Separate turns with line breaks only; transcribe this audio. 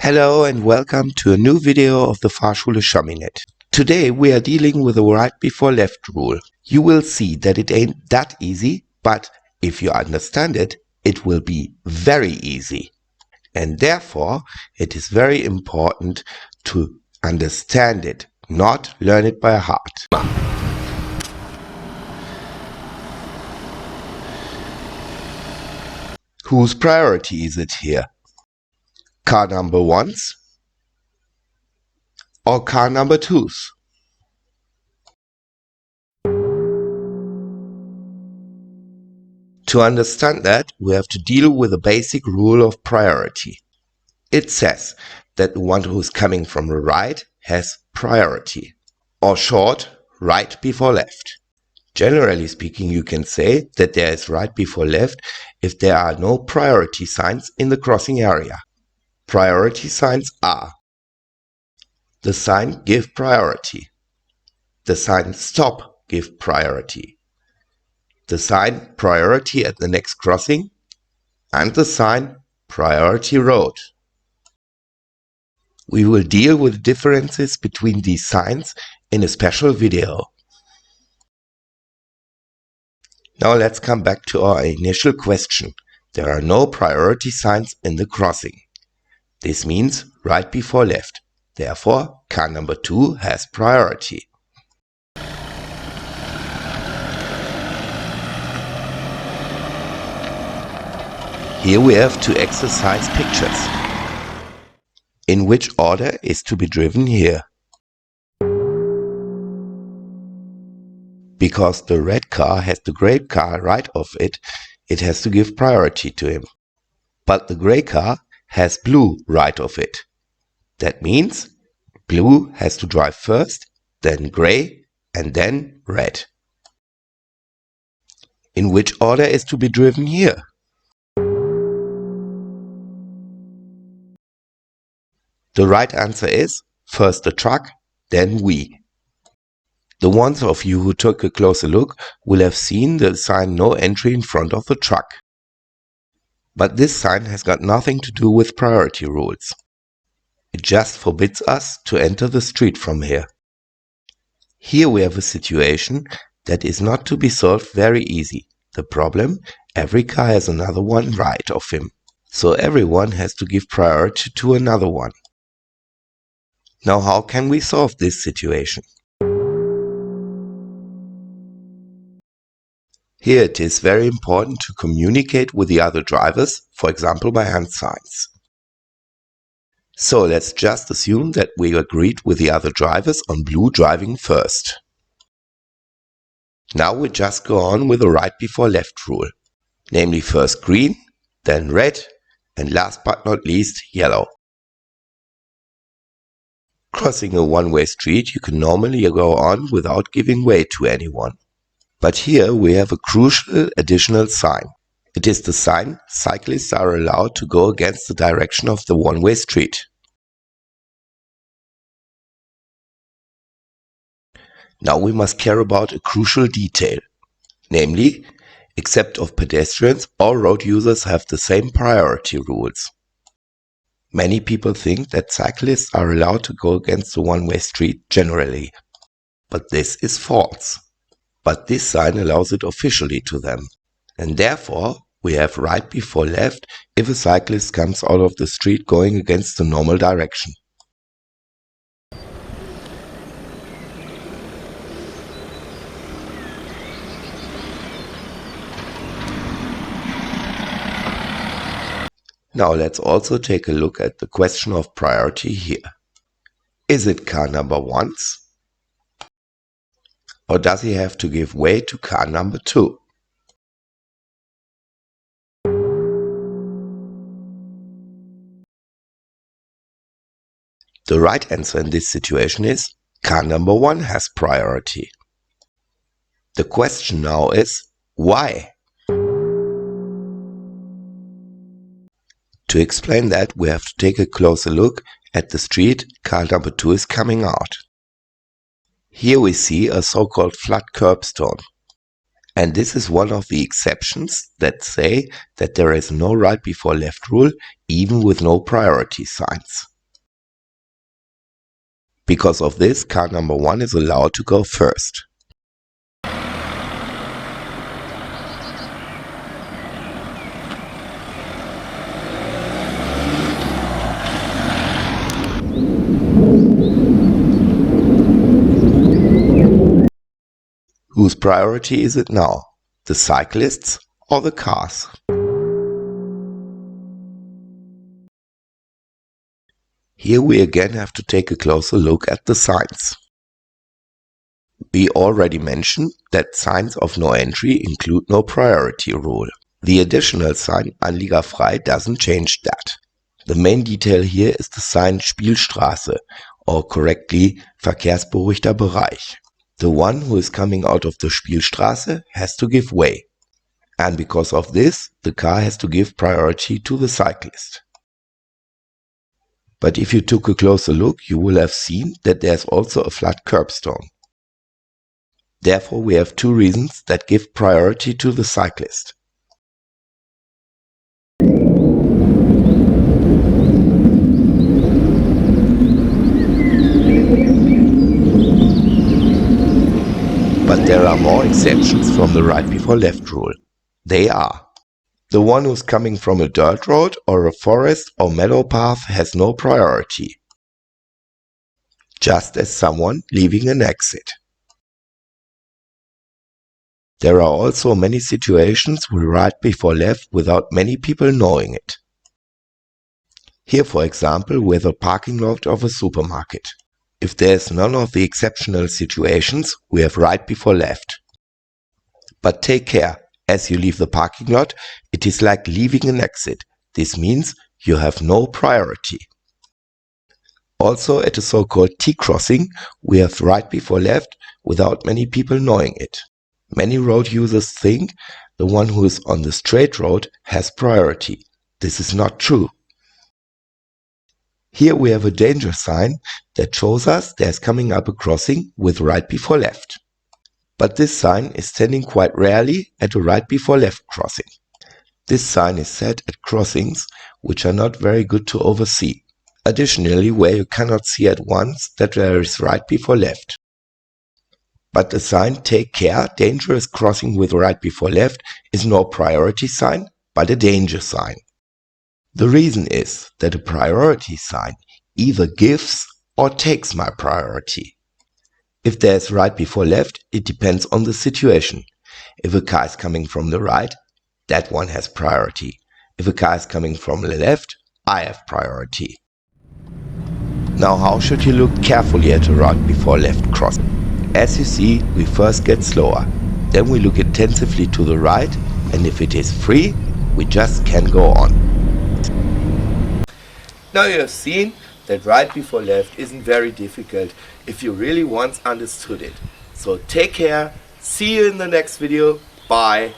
Hello and welcome to a new video of the Fahrschule Schaminet. Today we are dealing with the right before left rule. You will see that it ain't that easy, but if you understand it, it will be very easy. And therefore, it is very important to understand it, not learn it by heart. Whose priority is it here? Car number one's or car number two's? To understand that, we have to deal with the basic rule of priority. It says that the one who is coming from the right has priority, or short, right before left. Generally speaking, you can say that there is right before left if there are no priority signs in the crossing area. Priority signs are the sign give priority, the sign stop give priority, the sign priority at the next crossing, and the sign priority road. We will deal with differences between these signs in a special video. Now let's come back to our initial question. There are no priority signs in the crossing. This means right before left. Therefore, car number 2 has priority. Here we have two exercise pictures. In which order is to be driven here? Because the red car has the gray car right of it, it has to give priority to him. But the gray car has blue right of it. That means blue has to drive first, then gray, and then red. In which order is to be driven here? The right answer is first the truck, then we. The ones of you who took a closer look will have seen the sign no entry in front of the truck. But this sign has got nothing to do with priority rules. It just forbids us to enter the street from here. Here we have a situation that is not to be solved very easy. The problem, every car has another one right of him. So everyone has to give priority to another one. Now how can we solve this situation? Here it is very important to communicate with the other drivers, for example by hand signs. So let's just assume that we agreed with the other drivers on blue driving first. Now we just go on with the right before left rule, namely first green, then red, and last but not least yellow. Crossing a one-way street, you can normally go on without giving way to anyone. But here we have a crucial additional sign. It is the sign cyclists are allowed to go against the direction of the one-way street. Now we must care about a crucial detail. Namely, except of pedestrians, all road users have the same priority rules. Many people think that cyclists are allowed to go against the one-way street generally. But this is false. But this sign allows it officially to them. And therefore, we have right before left if a cyclist comes out of the street going against the normal direction. Now let's also take a look at the question of priority here. Is it car number 1's? Or does he have to give way to car number 2? The right answer in this situation is car number 1 has priority. The question now is why? To explain that, we have to take a closer look at the street car number 2 is coming out. Here we see a so-called flat curbstone. And this is one of the exceptions that say that there is no right before left rule, even with no priority signs. Because of this, car number 1 is allowed to go first. Whose priority is it now? The cyclists or the cars? Here we again have to take a closer look at the signs. We already mentioned that signs of no entry include no priority rule. The additional sign Anliegerfrei doesn't change that. The main detail here is the sign Spielstraße, or correctly Verkehrsberuhigter Bereich. The one who is coming out of the Spielstraße has to give way. And because of this, the car has to give priority to the cyclist. But if you took a closer look, you will have seen that there's also a flat curbstone. Therefore, we have two reasons that give priority to the cyclist. But there are more exceptions from the right before left rule. They are: the one who's coming from a dirt road or a forest or meadow path has no priority, just as someone leaving an exit. There are also many situations with right before left without many people knowing it. Here, for example, with a parking lot of a supermarket. If there's none of the exceptional situations, we have right before left. But take care, as you leave the parking lot, it is like leaving an exit. This means you have no priority. Also, at a so-called T-crossing, we have right before left without many people knowing it. Many road users think the one who is on the straight road has priority. This is not true. Here we have a danger sign that shows us there's coming up a crossing with right before left. But this sign is standing quite rarely at a right before left crossing. This sign is set at crossings which are not very good to oversee. Additionally, where you cannot see at once that there is right before left. But the sign "Take care, dangerous crossing with right before left" is no priority sign, but a danger sign. The reason is that a priority sign either gives or takes my priority. If there is right before left, it depends on the situation. If a car is coming from the right, that one has priority. If a car is coming from the left, I have priority. Now, how should you look carefully at a right before left crossing? As you see, we first get slower. Then we look intensively to the right, and if it is free, we just can go on. Now you have seen that right before left isn't very difficult if you really once understood it. So take care, see you in the next video, bye.